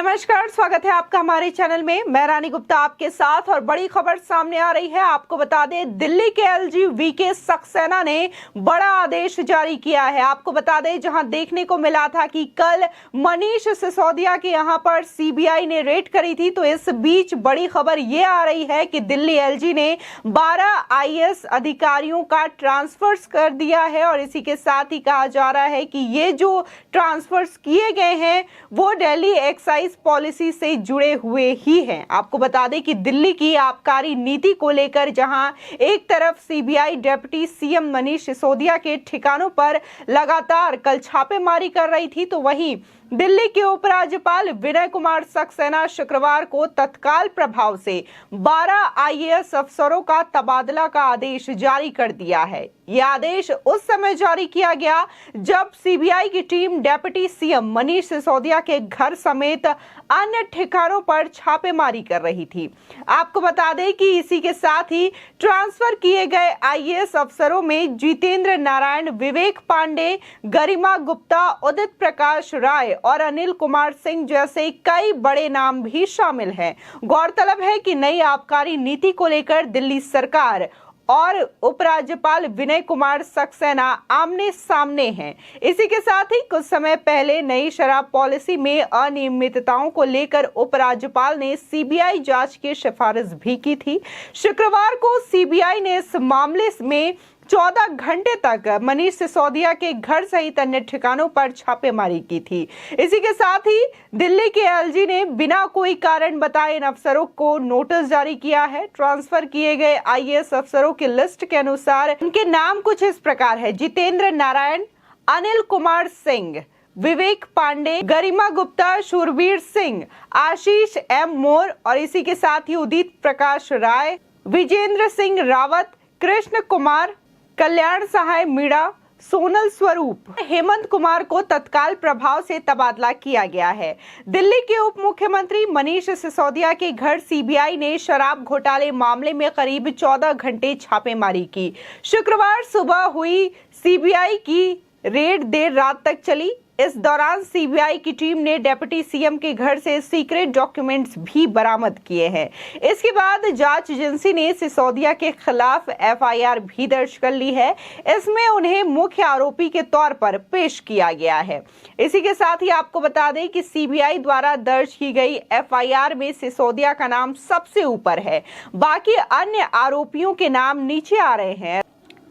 नमस्कार, स्वागत है आपका हमारे चैनल में। मैं रानी गुप्ता आपके साथ और बड़ी खबर सामने आ रही है। आपको बता दें, दिल्ली के एलजी वीके सक्सेना ने बड़ा आदेश जारी किया है। आपको बता दें, जहां देखने को मिला था कि कल मनीष सिसोदिया के यहां पर सीबीआई ने रेड करी थी, तो इस बीच बड़ी खबर ये आ रही है कि दिल्ली एलजी ने 12 आईएएस अधिकारियों का ट्रांसफर कर दिया है और इसी के साथ ही कहा जा रहा है कि ये जो ट्रांसफर्स किए गए हैं वो दिल्ली एक्साइज पॉलिसी से जुड़े हुए ही हैं। आपको बता दें कि दिल्ली की आबकारी नीति को लेकर जहां एक तरफ CBI deputy CM Manish Sisodia के ठिकानों पर लगातार कल छापेमारी कर रही थी, तो वहीं दिल्ली के उपराज्यपाल विनय कुमार सक्सेना शुक्रवार को तत्काल प्रभाव से 12 आईएएस अफसरों का तबादला का आदेश जारी कर दिया है। यह आदेश उस समय जारी किया गया जब सीबीआई की team deputy CM Manish Sisodia के घर समेत अन्य ठिकानों पर छापेमारी कर रही थी। आपको बता दें कि इसी के साथ ही ट्रांसफर किए गए आईएएस अफसरों में जितेंद्र नारायण, विवेक पांडे, गरिमा गुप्ता, उदित प्रकाश राय और अनिल कुमार सिंह जैसे कई बड़े नाम भी शामिल हैं। गौरतलब है कि नई आबकारी नीति को लेकर दिल्ली सरकार और उपराज्यपाल विनय कुमार सक्सेना आमने सामने हैं। इसी के साथ ही कुछ समय पहले नई शराब पॉलिसी में अनियमितताओं को लेकर उपराज्यपाल ने सीबीआई जांच की सिफारिश भी की थी। शुक्रवार को सीबीआई ने इस मामले में 14 घंटे तक मनीष सिसोदिया के घर सहित अन्य ठिकानों पर छापेमारी की थी। इसी के साथ ही दिल्ली के एलजी ने बिना कोई कारण बताए इन अफसरों को नोटिस जारी किया है। ट्रांसफर किए गए आईएएस अफसरों की लिस्ट के अनुसार इनके नाम कुछ इस प्रकार है: जितेंद्र नारायण, अनिल कुमार सिंह, विवेक पांडे, गरिमा गुप्ता, शूरवीर सिंह, आशीष एम मोर और इसी के साथ ही उदित प्रकाश राय, विजेंद्र सिंह रावत, कृष्ण कुमार, कल्याण सहाय मीणा, सोनल स्वरूप, हेमंत कुमार को तत्काल प्रभाव से तबादला किया गया है। दिल्ली के उप मुख्यमंत्री मनीष सिसोदिया के घर सीबीआई ने शराब घोटाले मामले में करीब 14 घंटे छापेमारी की। शुक्रवार सुबह हुई सीबीआई की रेड देर रात तक चली। इस दौरान सीबीआई की टीम ने डिप्टी सीएम के घर से सीक्रेट डॉक्यूमेंट्स भी बरामद किए हैं। इसके बाद जांच एजेंसी ने सिसोदिया के खिलाफ एफआईआर भी दर्ज कर ली है। इसमें उन्हें मुख्य आरोपी के तौर पर पेश किया गया है। इसी के साथ ही आपको बता दें कि सीबीआई द्वारा दर्ज की गई एफआईआर में सिसोदिया का नाम सबसे ऊपर है, बाकी अन्य आरोपियों के नाम नीचे आ रहे हैं।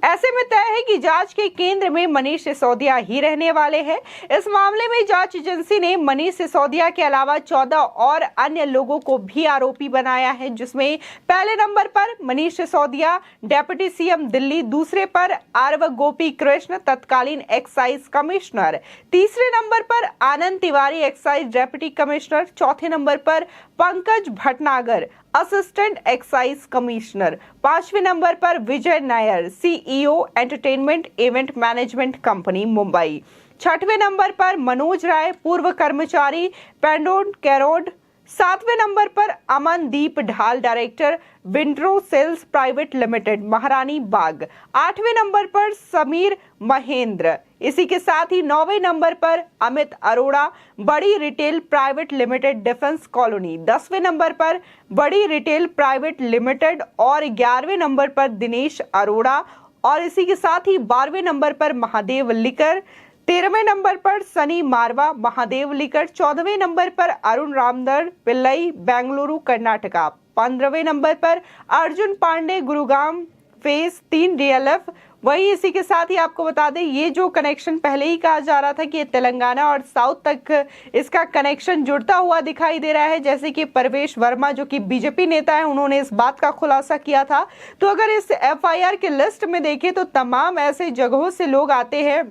ऐसे में तय है कि जांच के केंद्र में मनीष सिसोदिया ही रहने वाले हैं। इस मामले में जांच एजेंसी ने मनीष सिसोदिया के अलावा 14 और अन्य लोगों को भी आरोपी बनाया है, जिसमें पहले नंबर पर मनीष सिसोदिया डिप्टी सीएम दिल्ली, दूसरे पर आरव गोपी कृष्ण तत्कालीन एक्साइज कमिश्नर, तीसरे नंबर पर Anand Tiwari excise deputy commissioner, चौथे नंबर पर Pankaj Bhatnagar assistant excise commissioner, 5वें नंबर पर Vijay Nair CEO entertainment event management company Mumbai, 6वें नंबर पर मनोज राय पूर्व कर्मचारी पेंडोन कैरोड, 7वें नंबर पर अमनदीप ढाल director windrow sales private limited महारानी बाग, 8वें नंबर पर समीर महेंद्र, इसी के साथ ही 9वें नंबर पर Amit Arora Badi retail private limited defence colony, 10वें नंबर पर बड़ी रिटेल प्राइवेट लिमिटेड और 11वें नंबर पर दिनेश अरोड़ा और इसी के साथ ही 12वें नंबर पर महादेव लिकर, 13वें नंबर पर सनी मारवा महादेव लिकर, 14वें नंबर पर अरुण रामदर पिल्लई बेंगलुरु कर्नाटका, 15वें नंबर पर अर्जुन पांडे गुरुग्राम फेज 3 डीएलएफ। वही इसी के साथ ही आपको बता दें, ये जो कनेक्शन पहले ही कहा जा रहा था कि तेलंगाना और साउथ तक इसका कनेक्शन जुड़ता हुआ दिखाई दे रहा है, जैसे कि परवेश वर्मा जो कि बीजेपी नेता है, उन्होंने इस बात का खुलासा किया था। तो अगर इस एफआईआर की लिस्ट में देखें तो तमाम ऐसे जगहों से लोग आते हैं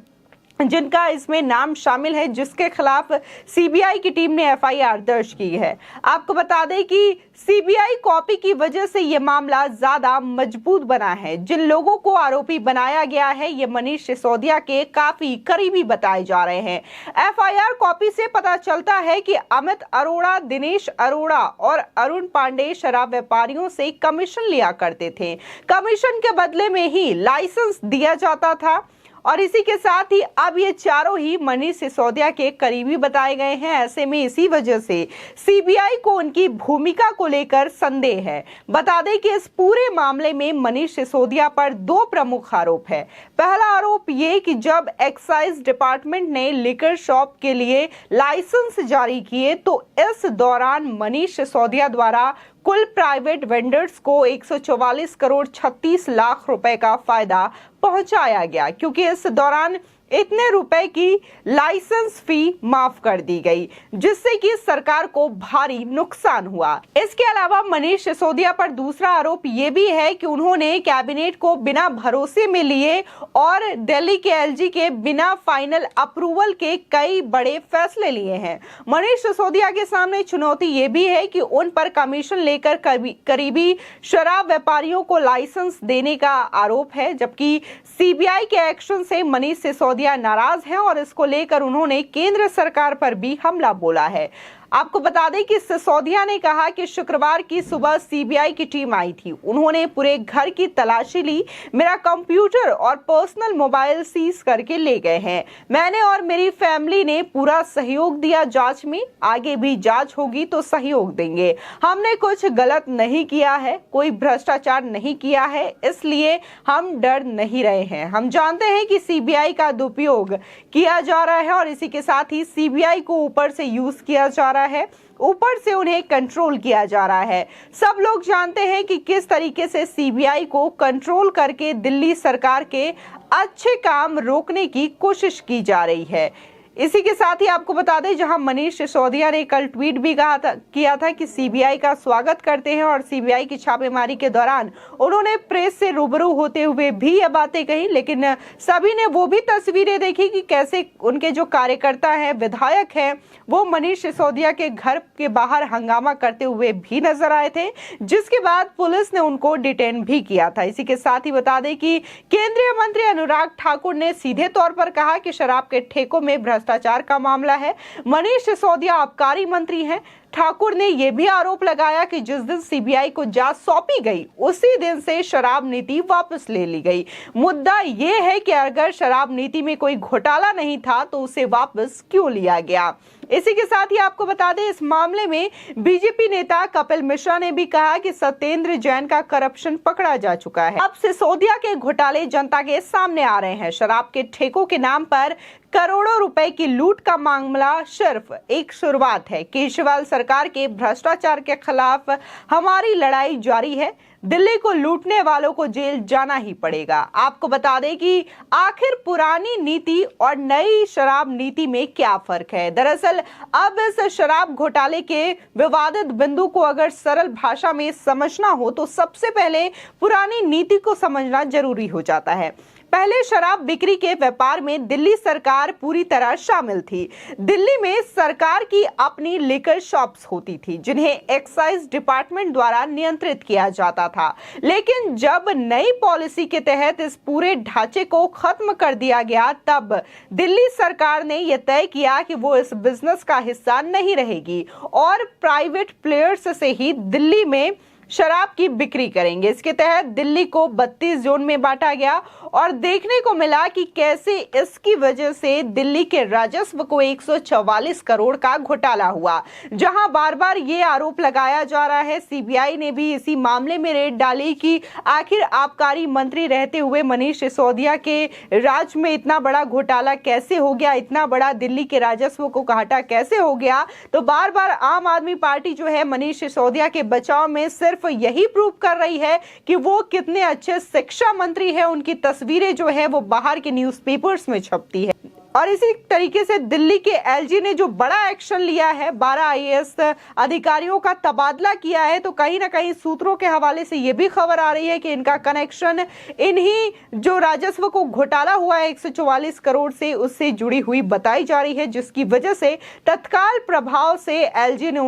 जिनका इसमें नाम शामिल है, जिसके खिलाफ सीबीआई की टीम ने एफआईआर दर्ज की है। आपको बता दें कि सीबीआई कॉपी की वजह से यह मामला ज्यादा मजबूत बना है। जिन लोगों को आरोपी बनाया गया है, ये मनीष सिसोदिया के काफी करीबी बताए जा रहे हैं। एफआईआर कॉपी से पता चलता है कि अमित अरोड़ा, दिनेश अरोड़ा और अरुण पांडे शराब व्यापारियों से कमीशन लिया करते थे। कमीशन के बदले में ही लाइसेंस दिया जाता था और इसी के साथ ही अब ये चारों ही मनीष सिसोदिया के करीबी बताए गए हैं। ऐसे में इसी वजह से सीबीआई को उनकी भूमिका को लेकर संदेह है। बता दें कि इस पूरे मामले में मनीष सिसोदिया पर दो प्रमुख आरोप है। पहला आरोप ये कि जब एक्साइज डिपार्टमेंट ने लिकर शॉप के लिए लाइसेंस जारी किए तो इस दौरान मनीष सिसोदिया द्वारा कुल प्राइवेट वेंडर्स को 144 करोड़ 36 लाख रुपए का फायदा पहुंचाया गया, क्योंकि इस दौरान इतने रुपए की लाइसेंस फी माफ कर दी गई, जिससे कि सरकार को भारी नुकसान हुआ। इसके अलावा मनीष सिसोदिया पर दूसरा आरोप ये भी है कि उन्होंने कैबिनेट को बिना भरोसे में लिए और दिल्ली के एलजी के बिना फाइनल अप्रूवल के कई बड़े फैसले लिए हैं। मनीष सिसोदिया के सामने चुनौती ये भी है कि उन पर कमीशन लेकर करीबी शराब व्यापारियों को लाइसेंस देने का आरोप है, जबकि सीबीआई के एक्शन से मनीष सिसोदिया नाराज हैं और इसको लेकर उन्होंने केंद्र सरकार पर भी हमला बोला है। आपको बता दें कि सिसोदिया ने कहा कि शुक्रवार की सुबह सीबीआई की टीम आई थी, उन्होंने पूरे घर की तलाशी ली, मेरा कंप्यूटर और पर्सनल मोबाइल सीज करके ले गए हैं। मैंने और मेरी फैमिली ने पूरा सहयोग दिया जांच में, आगे भी जांच होगी तो सहयोग देंगे। हमने कुछ गलत नहीं किया है, कोई भ्रष्टाचार नहीं किया है, इसलिए हम डर नहीं रहे हैं। हम जानते हैं कि सीबीआई का दुरुपयोग किया जा रहा है और इसी के साथ ही सीबीआई को ऊपर से यूज किया जा रहा है, ऊपर से उन्हें कंट्रोल किया जा रहा है। सब लोग जानते हैं कि किस तरीके से सीबीआई को कंट्रोल करके दिल्ली सरकार के अच्छे काम रोकने की कोशिश की जा रही है। इसी के साथ ही आपको बता दें, जहां मनीष सिसोदिया ने कल ट्वीट भी किया था कि सीबीआई का स्वागत करते हैं और सीबीआई की छापेमारी के दौरान उन्होंने प्रेस से रूबरू होते हुए भी ये बातें कही, लेकिन सभी ने वो भी तस्वीरें देखी कि कैसे उनके जो कार्यकर्ता हैं, विधायक हैं, वो मनीष सिसोदिया के घर के बाहर हंगामा करते हुए भी नजर आए थे, जिसके बाद पुलिस ने उनको डिटेन भी किया था। इसी के साथ ही बता दें कि केंद्रीय मंत्री अनुराग ठाकुर ने सीधे तौर पर कहा कि शराब के ठेकों में भ्रष्टाचार का मामला है। मनीष सिसोदिया आबकारी मंत्री हैं। ठाकुर ने यह भी आरोप लगाया कि जिस दिन सीबीआई को जांच सौंपी गई उसी दिन से शराब नीति वापस ले ली गई। मुद्दा यह है कि अगर शराब नीति में कोई घोटाला नहीं था तो उसे वापस क्यों लिया गया। इसी के साथ ही आपको बता दें, इस मामले में बीजेपी नेता कपिल मिश्रा ने भी कहा कि सत्येंद्र जैन का करप्शन पकड़ा जा चुका है। अब सिसोदिया के घोटाले जनता के सामने आ रहे हैं। शराब के ठेकों के नाम पर करोड़ों रुपए की लूट का मामला सिर्फ एक शुरुआत है। केजरीवाल सरकार के भ्रष्टाचार के खिलाफ हमारी लड़ाई जारी है। दिल्ली को लूटने वालों को जेल जाना ही पड़ेगा। आपको बता दें कि आखिर पुरानी नीति और नई शराब नीति में क्या फर्क है। दरअसल अब इस शराब घोटाले के विवादित बिंदु को अगर सरल भाषा में समझना हो तो सबसे पहले पुरानी नीति को समझना जरूरी हो जाता है। पहले शराब बिक्री के व्यापार में दिल्ली सरकार पूरी तरह शामिल थी। दिल्ली में सरकार की अपनी लिकर शॉप्स होती थी, जिन्हें एक्साइज डिपार्टमेंट द्वारा नियंत्रित किया जाता था। लेकिन जब नई पॉलिसी के तहत इस पूरे ढांचे को खत्म कर दिया गया, तब दिल्ली सरकार ने यह तय किया कि वो इस बिजनेस का हिस्सा नहीं रहेगी और प्राइवेट प्लेयर्स से ही दिल्ली में शराब की बिक्री करेंगे। इसके तहत दिल्ली को 32 जोन में बांटा गया और देखने को मिला कि कैसे इसकी वजह से दिल्ली के राजस्व को 144 करोड़ का घोटाला हुआ। जहां बार बार ये आरोप लगाया जा रहा है, सीबीआई ने भी इसी मामले में रेड डाली कि आखिर आबकारी मंत्री रहते हुए मनीष सिसोदिया के राज में इतना बड़ा घोटाला कैसे हो गया, इतना बड़ा दिल्ली के राजस्व को घाटा कैसे हो गया। तो बार बार आम आदमी पार्टी जो है मनीष सिसोदिया के बचाव में सिर्फ यही प्रूव कर रही है कि वो कितने अच्छे शिक्षा मंत्री हैं। उनकी तस्वीरें जो है वो बाहर के न्यूज़पेपर्स में छपती है। और इसी तरीके से दिल्ली के एलजी ने जो बड़ा एक्शन लिया है, 12 आईएएस अधिकारियों का तबादला किया है, तो कहीं ना कहीं सूत्रों के हवाले से ये भी खबर आ रही है कि इनका कनेक्शन इन्हीं जो राजस्व को घोटाला हुआ है 144 करोड़ से, उससे जुड़ी हुई बताई जा रही है, जिसकी वजह से तत्काल प्रभाव से एलजी ने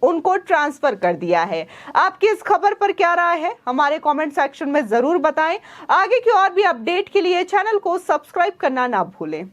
उनको ट्रांसफर कर दिया है। आपकी इस खबर पर क्या राय है, हमारे कमेंट सेक्शन में जरूर बताएं। आगे की और भी अपडेट के लिए चैनल को सब्सक्राइब करना ना भूलें।